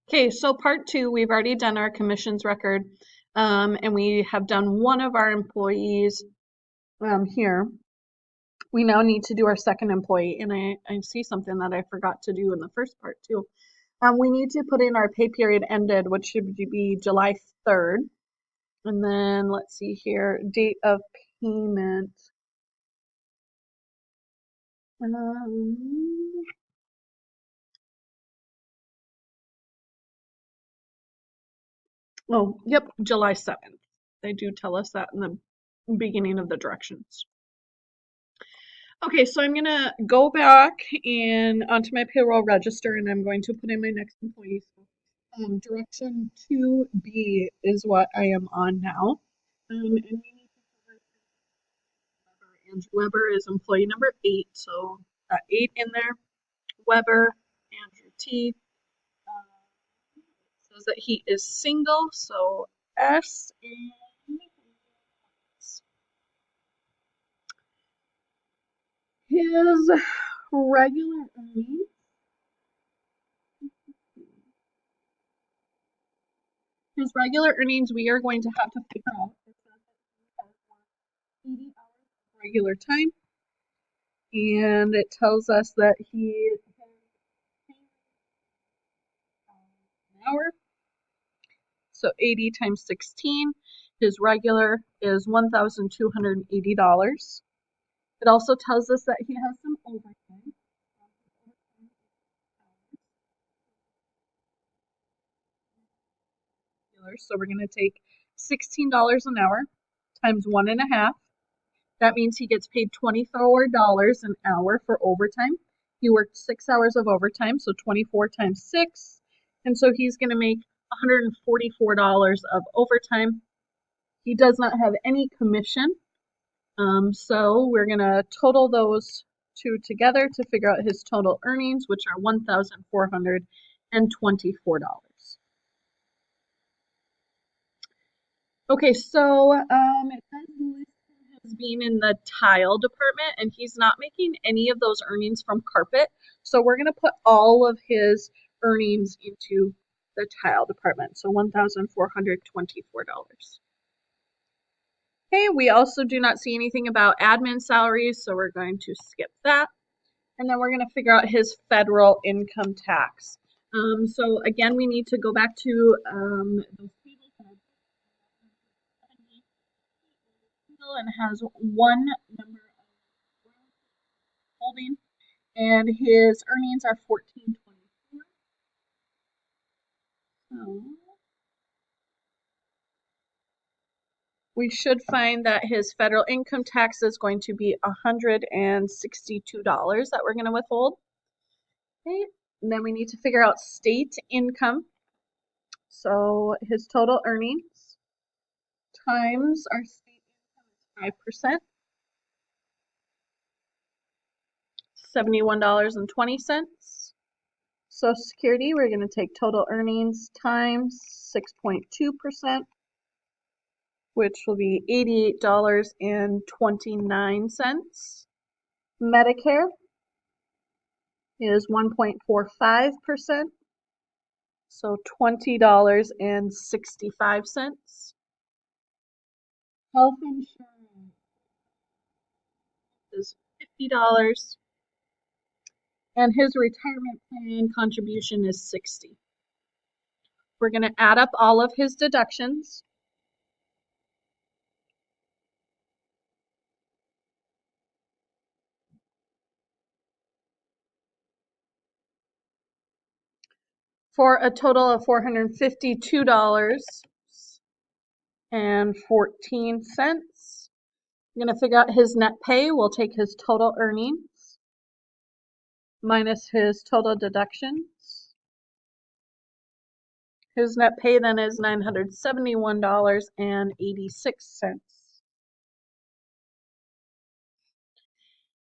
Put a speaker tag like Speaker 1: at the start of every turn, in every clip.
Speaker 1: Okay, so part two, we've already done our commissions record, and we have done one of our employees here. We now need to do our second employee, and I see something that I forgot to do in the first part too. We need to put in our pay period ended, which should be July 3rd. And then let's see here, date of payment. Oh, yep, July 7th. They do tell us that in the beginning of the directions. Okay, so I'm gonna go back and onto my payroll register, and I'm going to put in my next employee. Direction 2B is what I am on now. And we need to cover Weber. Andrew Weber is employee number 8, so 8 in there. Weber, Andrew T. Says that he is single, so S and his regular earnings. His regular earnings we are going to have to figure out. It says that he has worked 80 hours of regular time, and it tells us that he has an hour. So 80 times 16, his regular is $1,280. It also tells us that he has some overtime. So we're going to take $16 an hour times 1.5. That means he gets paid $24 an hour for overtime. He worked 6 hours of overtime, so 24 times 6. And so he's going to make $144 of overtime. He does not have any commission. So we're going to total those two together to figure out his total earnings, which are $1,424. Okay, so it says list him as being in the tile department, and he's not making any of those earnings from carpet. So we're going to put all of his earnings into the tile department. So $1,424. Okay, we also do not see anything about admin salaries, so we're going to skip that. And then we're going to figure out his federal income tax. So again, we need to go back to those tables and has one number of holding, and his earnings are 1424. So we should find that his federal income tax is going to be $162 that we're going to withhold. Okay, and then we need to figure out state income. So his total earnings times our state income is 5%, $71.20. Social Security, we're going to take total earnings times 6.2%, which will be $88.29. Medicare is 1.45%, so $20.65. Health insurance is $50, and his retirement plan contribution is $60. We're going to add up all of his deductions. For a total of $452.14. I'm going to figure out his net pay. We'll take his total earnings minus his total deductions. His net pay then is $971.86.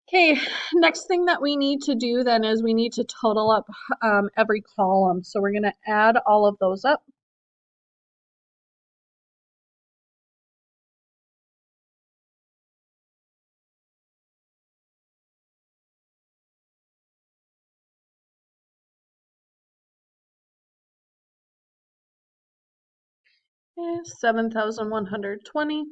Speaker 1: Okay, next thing that we need to do then is we need to total up every column. So we're going to add all of those up. is 7,120.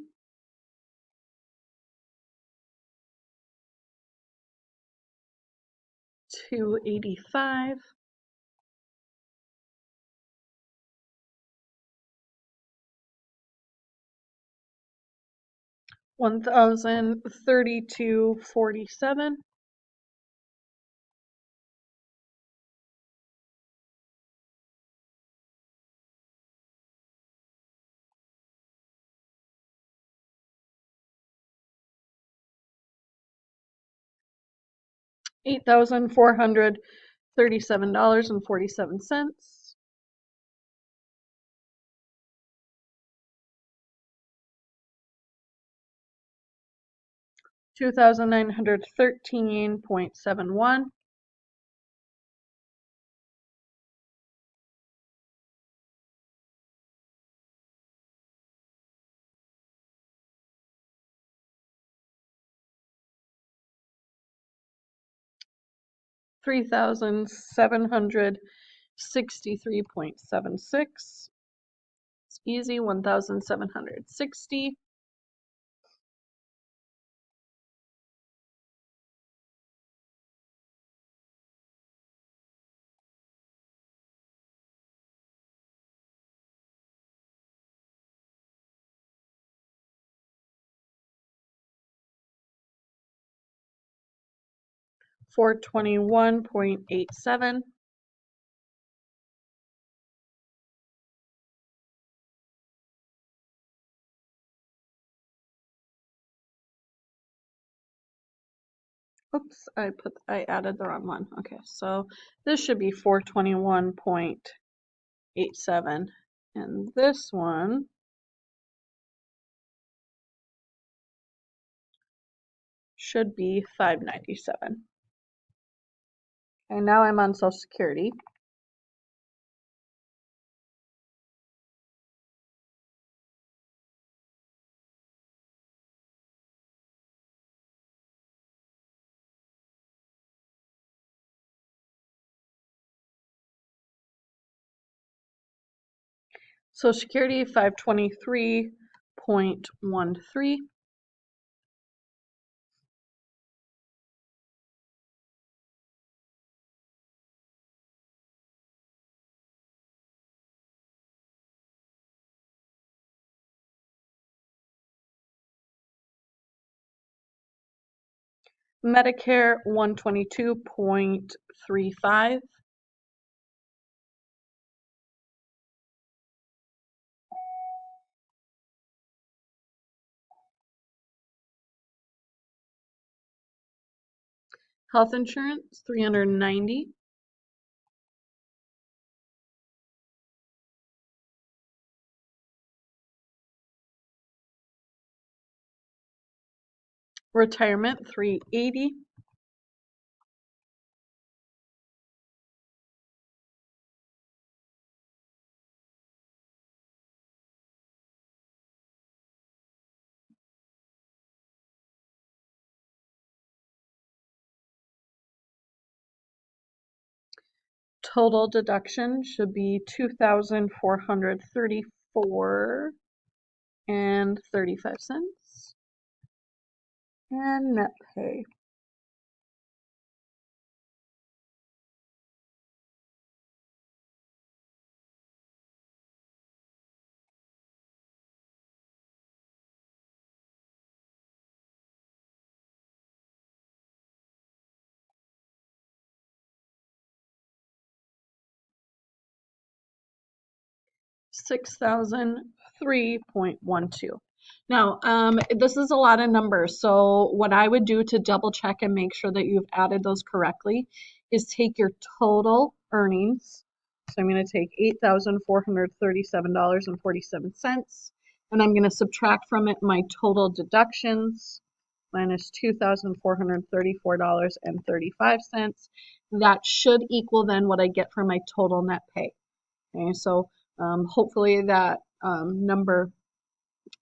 Speaker 1: 285. 1,032.47. 8,437.47. 2,913.71. 3,763.76. It's easy. 1,760. 421.87. Oops, I added the wrong one. Okay, so this should be 421.87, and this one should be 597. And now I'm on Social Security. Social Security 523.13. Medicare 122.35. Health insurance 390. Retirement 380. Total deduction should be 2,434 and 35 cents. And net pay. $6,003.12. Now, this is a lot of numbers, so what I would do to double check and make sure that you've added those correctly is take your total earnings. So I'm going to take $8,437.47, and I'm going to subtract from it my total deductions minus $2,434.35. That should equal then what I get for my total net pay. Okay, so hopefully that number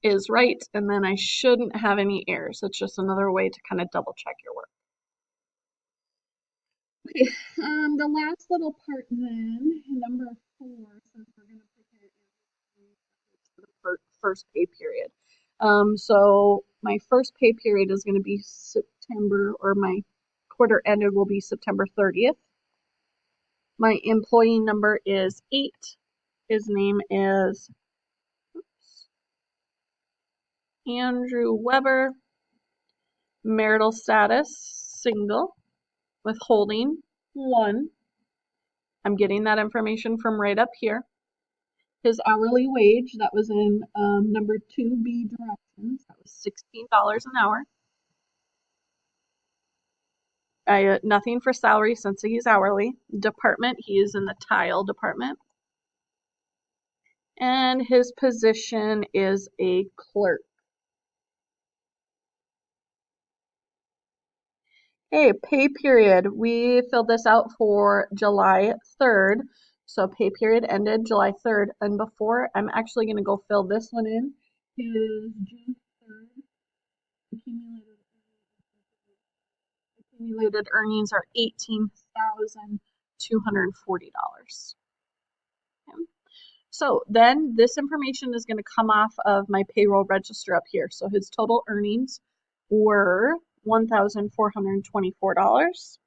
Speaker 1: is right, and then I shouldn't have any errors. It's just another way to kind of double check your work. Okay, the last little part then, number 4, since we're going to pick it first pay period. So my first pay period is going to be September, or my quarter ended will be September 30th. My employee number is 8. His name is Andrew Weber. Marital status, single. Withholding, 1. I'm getting that information from right up here. His hourly wage, that was in number 2B directions, that was $16 an hour. Nothing for salary since he's hourly. Department, he is in the tile department. And his position is a clerk. Okay, pay period. We filled this out for July 3rd. So pay period ended July 3rd. And before, I'm actually going to go fill this one in. His June 3rd accumulated earnings are $18,240. Okay. So then this information is going to come off of my payroll register up here. So his total earnings were $1,424.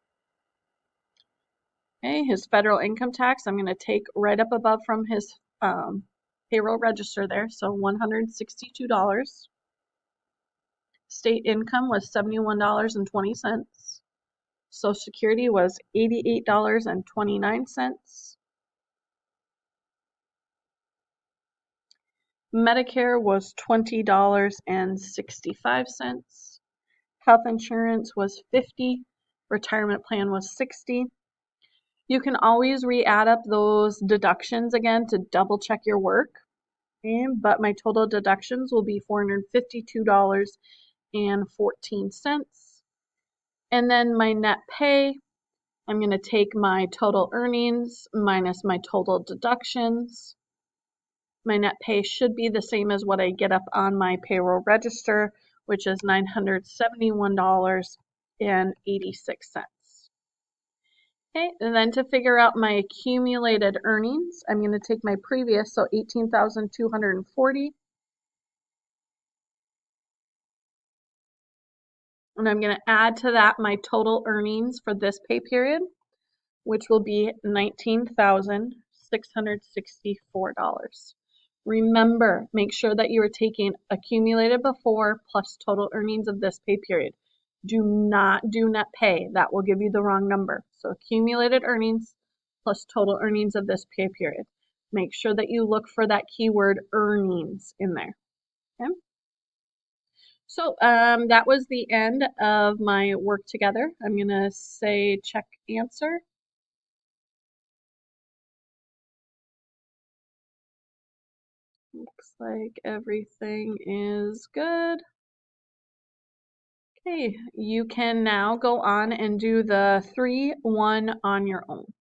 Speaker 1: Okay, his federal income tax, I'm going to take right up above from his payroll register there, so $162. State income was $71.20. Social Security was $88.29. Medicare was $20.65. Health insurance was $50. Retirement plan was $60. You can always re-add up those deductions again to double check your work. Okay, but my total deductions will be $452.14. And then my net pay, I'm going to take my total earnings minus my total deductions. My net pay should be the same as what I get up on my payroll register, which is $971.86. Okay, and then to figure out my accumulated earnings, I'm going to take my previous, so 18,240, and I'm going to add to that my total earnings for this pay period, which will be $19,664. Remember, make sure that you are taking accumulated before plus total earnings of this pay period. Do not do net pay. That will give you the wrong number. So accumulated earnings plus total earnings of this pay period. Make sure that you look for that keyword earnings in there. Okay? So that was the end of my work together. I'm going to say check answer. Looks like everything is good. Okay, you can now go on and do the 3-1 on your own.